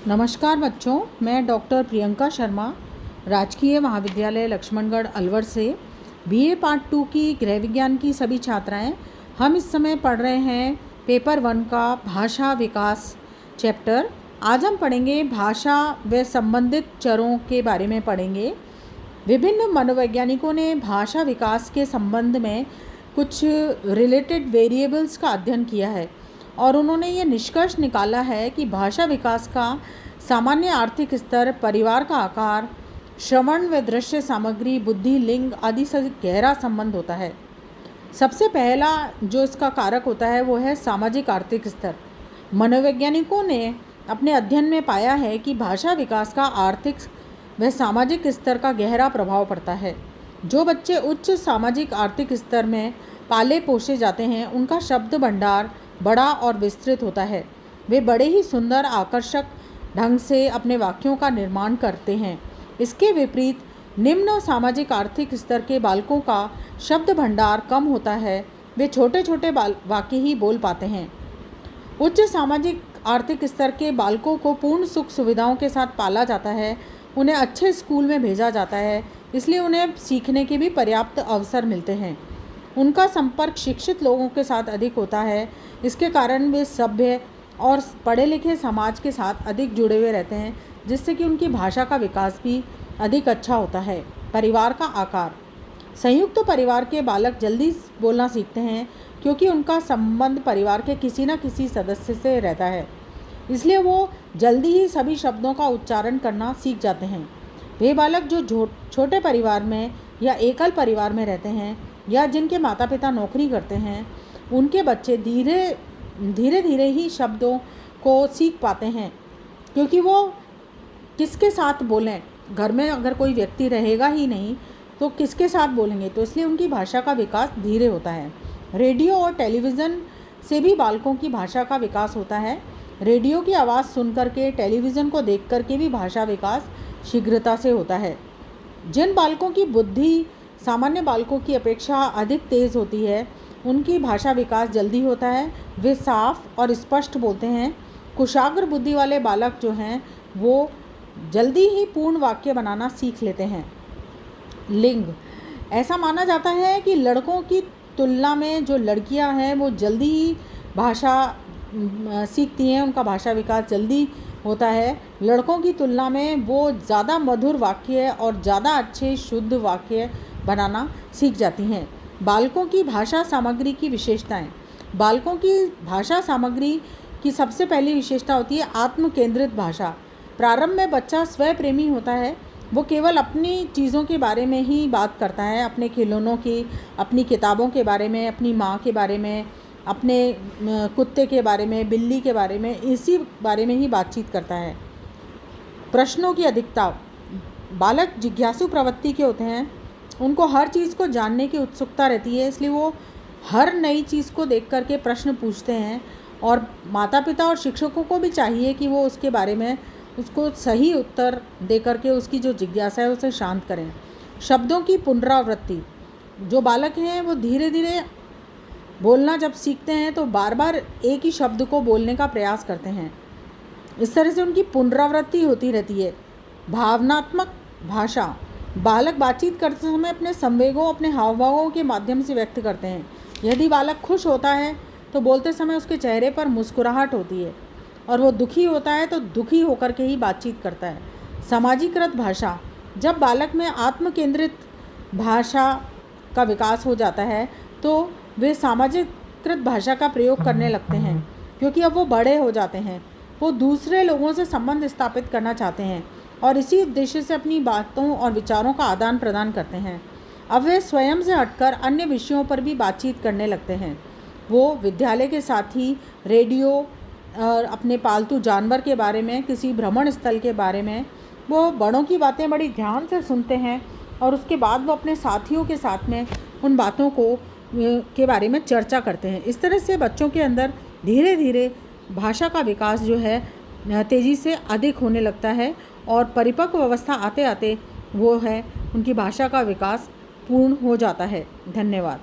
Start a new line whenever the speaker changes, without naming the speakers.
नमस्कार बच्चों, मैं डॉक्टर प्रियंका शर्मा राजकीय महाविद्यालय लक्ष्मणगढ़ अलवर से बीए पार्ट 2 की गृह विज्ञान की सभी छात्राएं। हम इस समय पढ़ रहे हैं पेपर 1 का भाषा विकास चैप्टर। आज हम पढ़ेंगे भाषा व संबंधित चरों के बारे में पढ़ेंगे। विभिन्न मनोवैज्ञानिकों ने भाषा विकास के संबंध में कुछ रिलेटेड वेरिएबल्स का अध्ययन किया है और उन्होंने ये निष्कर्ष निकाला है कि भाषा विकास का सामान्य आर्थिक स्तर, परिवार का आकार, श्रवण व दृश्य सामग्री, बुद्धि, लिंग आदि से गहरा संबंध होता है। सबसे पहला जो इसका कारक होता है वो है सामाजिक आर्थिक स्तर। मनोवैज्ञानिकों ने अपने अध्ययन में पाया है कि भाषा विकास का आर्थिक व सामाजिक स्तर का गहरा प्रभाव पड़ता है। जो बच्चे उच्च सामाजिक आर्थिक स्तर में पाले पोसे जाते हैं उनका शब्द भंडार बड़ा और विस्तृत होता है। वे बड़े ही सुंदर, आकर्षक ढंग से अपने वाक्यों का निर्माण करते हैं। इसके विपरीत निम्न सामाजिक आर्थिक स्तर के बालकों का शब्द भंडार कम होता है। वे छोटे छोटे वाक्य ही बोल पाते हैं। उच्च सामाजिक आर्थिक स्तर के बालकों को पूर्ण सुख सुविधाओं के साथ पाला जाता है। उन्हें अच्छे स्कूल में भेजा जाता है, इसलिए उन्हें सीखने के भी पर्याप्त अवसर मिलते हैं। उनका संपर्क शिक्षित लोगों के साथ अधिक होता है। इसके कारण वे सभ्य और पढ़े लिखे समाज के साथ अधिक जुड़े हुए रहते हैं, जिससे कि उनकी भाषा का विकास भी अधिक अच्छा होता है। परिवार का आकार। संयुक्त परिवार के बालक जल्दी बोलना सीखते हैं क्योंकि उनका संबंध परिवार के किसी न किसी सदस्य से रहता है, इसलिए वो जल्दी ही सभी शब्दों का उच्चारण करना सीख जाते हैं। वे बालक जो छोटे परिवार में या एकल परिवार में रहते हैं या जिनके माता पिता नौकरी करते हैं, उनके बच्चे धीरे धीरे ही शब्दों को सीख पाते हैं, क्योंकि वो किसके साथ बोलें। घर में अगर कोई व्यक्ति रहेगा ही नहीं तो किसके साथ बोलेंगे, तो इसलिए उनकी भाषा का विकास धीरे होता है। रेडियो और टेलीविज़न से भी बालकों की भाषा का विकास होता है। रेडियो की आवाज़ सुन करके, टेलीविज़न को देख करके भी भाषा विकास शीघ्रता से होता है। जिन बालकों की बुद्धि सामान्य बालकों की अपेक्षा अधिक तेज़ होती है, उनकी भाषा विकास जल्दी होता है। वे साफ और स्पष्ट बोलते हैं। कुशाग्र बुद्धि वाले बालक जो हैं वो जल्दी ही पूर्ण वाक्य बनाना सीख लेते हैं। लिंग। ऐसा माना जाता है कि लड़कों की तुलना में जो लड़कियां हैं वो जल्दी ही भाषा सीखती हैं, उनका भाषा विकास जल्दी होता है। लड़कों की तुलना में वो ज़्यादा मधुर वाक्य और ज़्यादा अच्छे शुद्ध वाक्य बनाना सीख जाती हैं। बालकों की भाषा सामग्री की विशेषताएं। बालकों की भाषा सामग्री की सबसे पहली विशेषता होती है आत्म केंद्रित भाषा। प्रारंभ में बच्चा स्वयं प्रेमी होता है। वो केवल अपनी चीज़ों के बारे में ही बात करता है, अपने खिलौनों की, अपनी किताबों के बारे में, अपनी माँ के बारे में, अपने कुत्ते के बारे में, बिल्ली के बारे में, इसी बारे में ही बातचीत करता है। प्रश्नों की अधिकता। बालक जिज्ञासु प्रवृत्ति के होते हैं। उनको हर चीज़ को जानने की उत्सुकता रहती है, इसलिए वो हर नई चीज़ को देख करके प्रश्न पूछते हैं और माता पिता और शिक्षकों को भी चाहिए कि वो उसके बारे में उसको सही उत्तर दे करके उसकी जो जिज्ञासा है उसे शांत करें। शब्दों की पुनरावृत्ति। जो बालक हैं वो धीरे धीरे बोलना जब सीखते हैं तो बार बार एक ही शब्द को बोलने का प्रयास करते हैं। इस तरह से उनकी पुनरावृत्ति होती रहती है। भावनात्मक भाषा। बालक बातचीत करते समय अपने संवेगों, अपने हाव भावों के माध्यम से व्यक्त करते हैं। यदि बालक खुश होता है तो बोलते समय उसके चेहरे पर मुस्कुराहट होती है, और वो दुखी होता है तो दुखी होकर के ही बातचीत करता है। सामाजिकृत भाषा। जब बालक में आत्म केंद्रित भाषा का विकास हो जाता है तो वे सामाजिकृत भाषा का प्रयोग करने लगते हैं, क्योंकि अब वो बड़े हो जाते हैं। वो दूसरे लोगों से संबंध स्थापित करना चाहते हैं और इसी उद्देश्य से अपनी बातों और विचारों का आदान प्रदान करते हैं। अब वे स्वयं से हटकर अन्य विषयों पर भी बातचीत करने लगते हैं। वो विद्यालय के साथ ही रेडियो और अपने पालतू जानवर के बारे में, किसी भ्रमण स्थल के बारे में वो बड़ों की बातें बड़ी ध्यान से सुनते हैं और उसके बाद वो अपने साथियों के साथ में उन बातों को के बारे में चर्चा करते हैं। इस तरह से बच्चों के अंदर धीरे धीरे भाषा का विकास जो है तेज़ी से अधिक होने लगता है और परिपक्व अवस्था आते आते वो है उनकी भाषा का विकास पूर्ण हो जाता है। धन्यवाद।